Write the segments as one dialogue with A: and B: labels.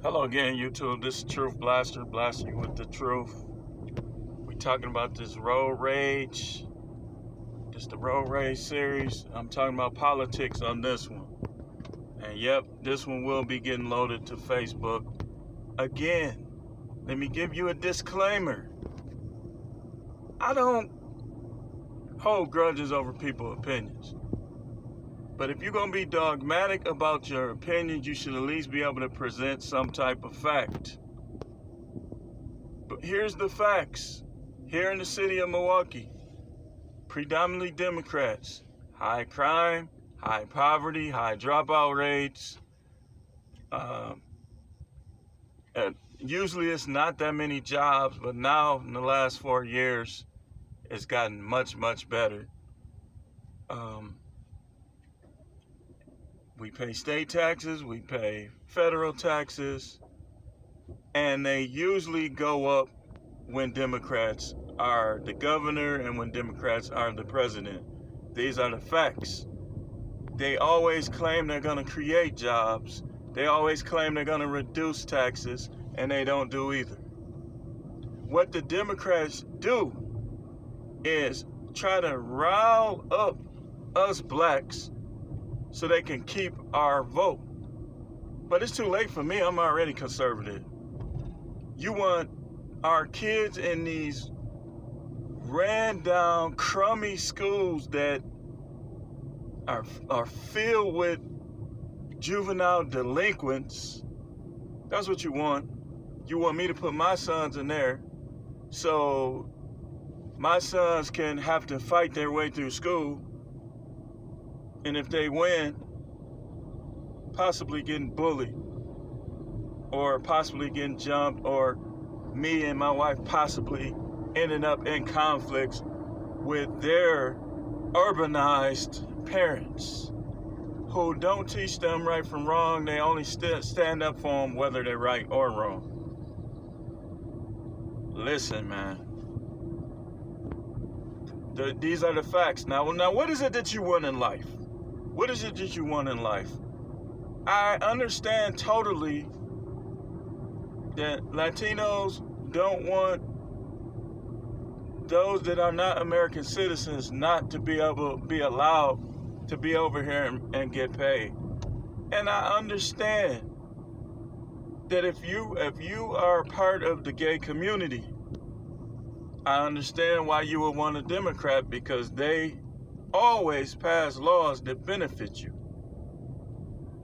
A: Hello again, YouTube. This is Truth Blaster, blasting you with the truth. We talking about this road rage. This the road rage series. I'm talking about politics on this one. And yep, this one will be getting loaded to Facebook. Again, let me give you a disclaimer. I don't hold grudges over people's opinions. But if you're going to be dogmatic about your opinions, you should at least be able to present some type of fact. But here's the facts. Here in the city of Milwaukee, predominantly Democrats, high crime, high poverty, high dropout rates. And usually it's not that many jobs, but now in the last 4 years, it's gotten much, much better. We pay state taxes, we pay federal taxes, and they usually go up when Democrats are the governor and when Democrats are the president. These are the facts. They always claim they're going to create jobs. They always claim they're going to reduce taxes, and they don't do either. What the Democrats do is try to rile up us blacks so they can keep our vote. But it's too late for me. I'm already conservative. You want our kids in these ran down, crummy schools that are filled with juvenile delinquents. That's what you want. You want me to put my sons in there so my sons can have to fight their way through school. And if they win, possibly getting bullied or possibly getting jumped, or me and my wife possibly ending up in conflicts with their urbanized parents who don't teach them right from wrong. They only stand up for them whether they're right or wrong. Listen, man. These are the facts. Now, what is it that you want in life? What is it that you want in life? I understand totally that Latinos don't want those that are not American citizens not to be allowed to be over here and get paid. And I understand that if you are part of the gay community, I understand why you would want a Democrat, because they always pass laws that benefit you.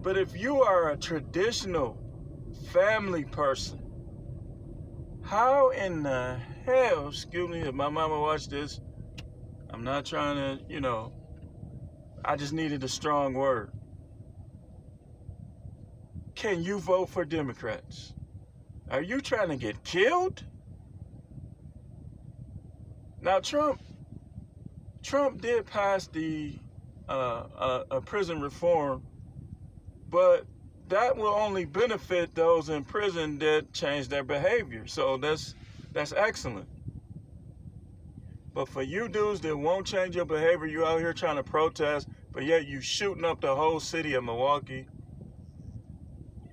A: But if you are a traditional family person, how in the hell, excuse me if my mama watched this, I'm not trying to, I just needed a strong word. Can you vote for Democrats? Are you trying to get killed? Now, Trump did pass the prison reform, but that will only benefit those in prison that change their behavior. So that's excellent. But for you dudes that won't change your behavior, you out here trying to protest, but yet you shooting up the whole city of Milwaukee.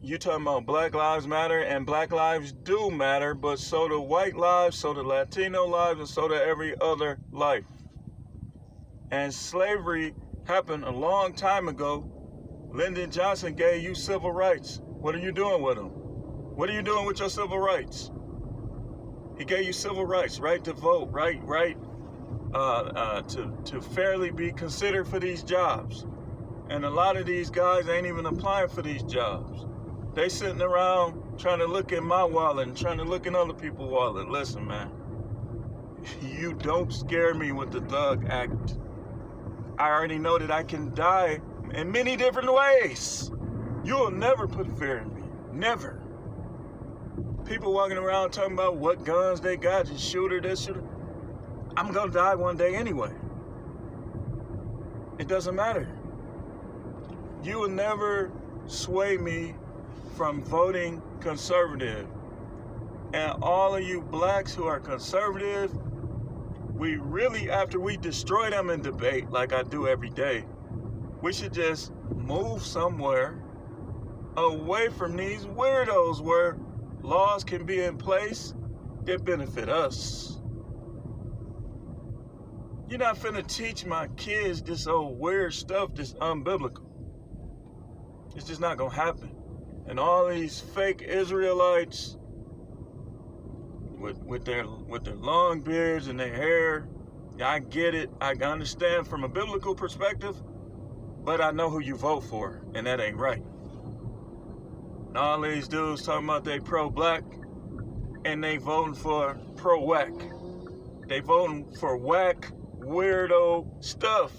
A: You talking about Black Lives Matter, and Black lives do matter, but so do white lives, so do Latino lives, and so do every other life. And slavery happened a long time ago. Lyndon Johnson gave you civil rights. What are you doing with them? What are you doing with your civil rights? He gave you civil rights, right to vote, right to fairly be considered for these jobs. And a lot of these guys ain't even applying for these jobs. They sitting around trying to look at my wallet and trying to look at other people's wallet. Listen, man, you don't scare me with the thug act. I already know that I can die in many different ways. You will never put fear in me. Never. People walking around talking about what guns they got, just shooter, this, shooter. I'm going to die one day anyway. It doesn't matter. You will never sway me from voting conservative. And all of you blacks who are conservative, we really, after we destroy them in debate, like I do every day, we should just move somewhere away from these weirdos where laws can be in place that benefit us. You're not finna teach my kids this old weird stuff that's unbiblical. It's just not gonna happen. And all these fake Israelites with their long beards and their hair, I get it. I understand from a biblical perspective, but I know who you vote for, and that ain't right. And all these dudes talking about they pro-black, and they voting for pro-whack. They voting for whack, weirdo stuff.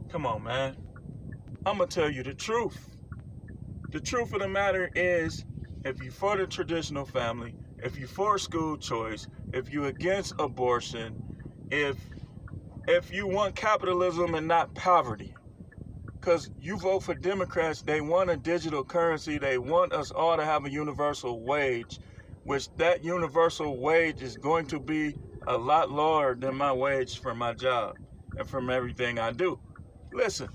A: Come on, man. I'm gonna tell you the truth. The truth of the matter is, if you're for the traditional family, if you're for school choice, if you're against abortion, if you want capitalism and not poverty, because you vote for Democrats, they want a digital currency, they want us all to have a universal wage, which that universal wage is going to be a lot lower than my wage from my job and from everything I do. Listen,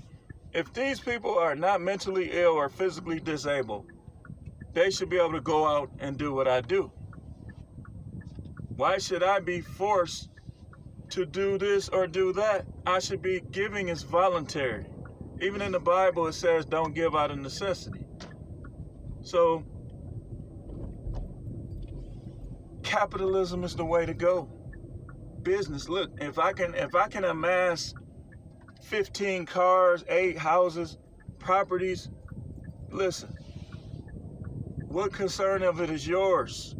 A: if these people are not mentally ill or physically disabled, they should be able to go out and do what I do. Why should I be forced to do this or do that? I should be giving is voluntary. Even in the Bible, it says don't give out of necessity. So, capitalism is the way to go. Business, look, if I can amass 15 cars, 8 houses, properties, listen, what concern of it is yours?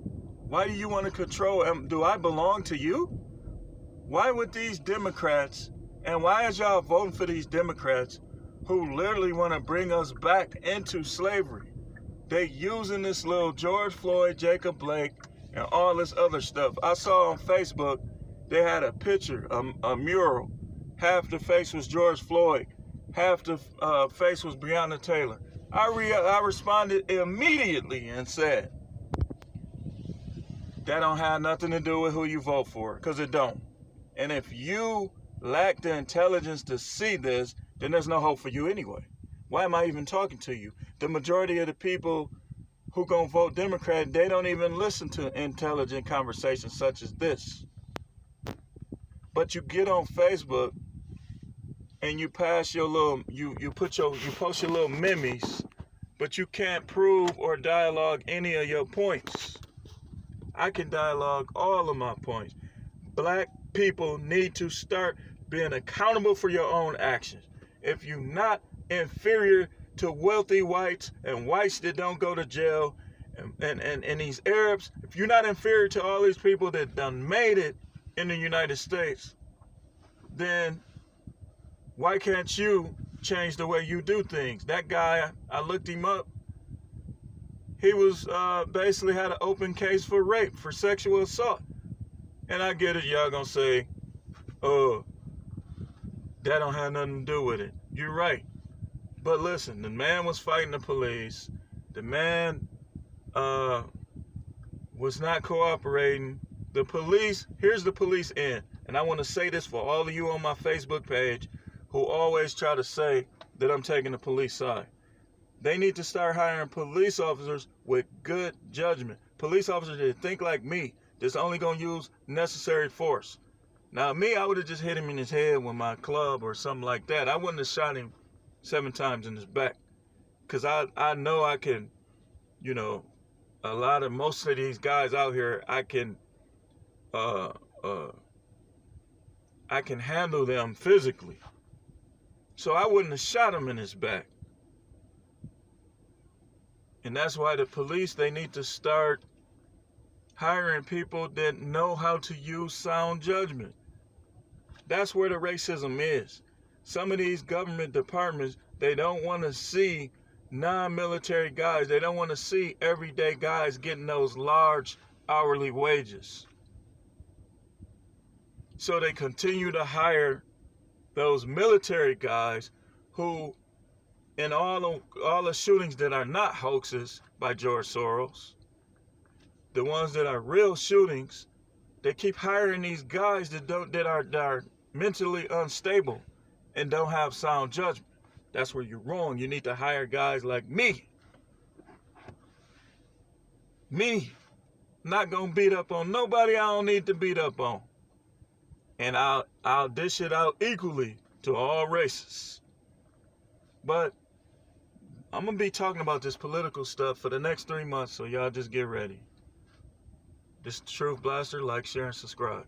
A: Why do you want to control? Do I belong to you? Why would these Democrats, and why is y'all voting for these Democrats who literally want to bring us back into slavery? They using this little George Floyd, Jacob Blake, and all this other stuff. I saw on Facebook, they had a picture, a mural. Half the face was George Floyd, half the face was Breonna Taylor. I responded immediately and said, that don't have nothing to do with who you vote for, because it don't. And if you lack the intelligence to see this, then there's no hope for you anyway. Why am I even talking to you? The majority of the people who gonna vote Democrat, they don't even listen to intelligent conversations such as this. But you get on Facebook and you pass your little, you post your little memes, but you can't prove or dialogue any of your points. I can dialogue all of my points. Black people need to start being accountable for your own actions. If you're not inferior to wealthy whites and whites that don't go to jail and these Arabs, if you're not inferior to all these people that done made it in the United States, then why can't you change the way you do things? That guy, I looked him up. He was basically had an open case for rape, for sexual assault. And I get it, y'all gonna say, that don't have nothing to do with it. You're right. But listen, the man was fighting the police. The man was not cooperating. The police, here's the police end. And I want to say this for all of you on my Facebook page who always try to say that I'm taking the police side. They need to start hiring police officers with good judgment. Police officers that think like me, that's only going to use necessary force. Now, me, I would have just hit him in his head with my club or something like that. I wouldn't have shot him 7 times in his back. Because I know I can, most of these guys out here, I can handle them physically. So I wouldn't have shot him in his back. And that's why the police, they need to start hiring people that know how to use sound judgment. That's where the racism is. Some of these government departments, they don't want to see non-military guys. They don't want to see everyday guys getting those large hourly wages. So they continue to hire those military guys who, in all the shootings that are not hoaxes by George Soros, the ones that are real shootings, they keep hiring these guys that are mentally unstable and don't have sound judgment. That's where you're wrong. You need to hire guys like me. Me. Not gonna beat up on nobody I don't need to beat up on. And I'll dish it out equally to all races. But I'm gonna be talking about this political stuff for the next 3 months, so y'all just get ready. This is the Truth Blaster. Like, share, and subscribe.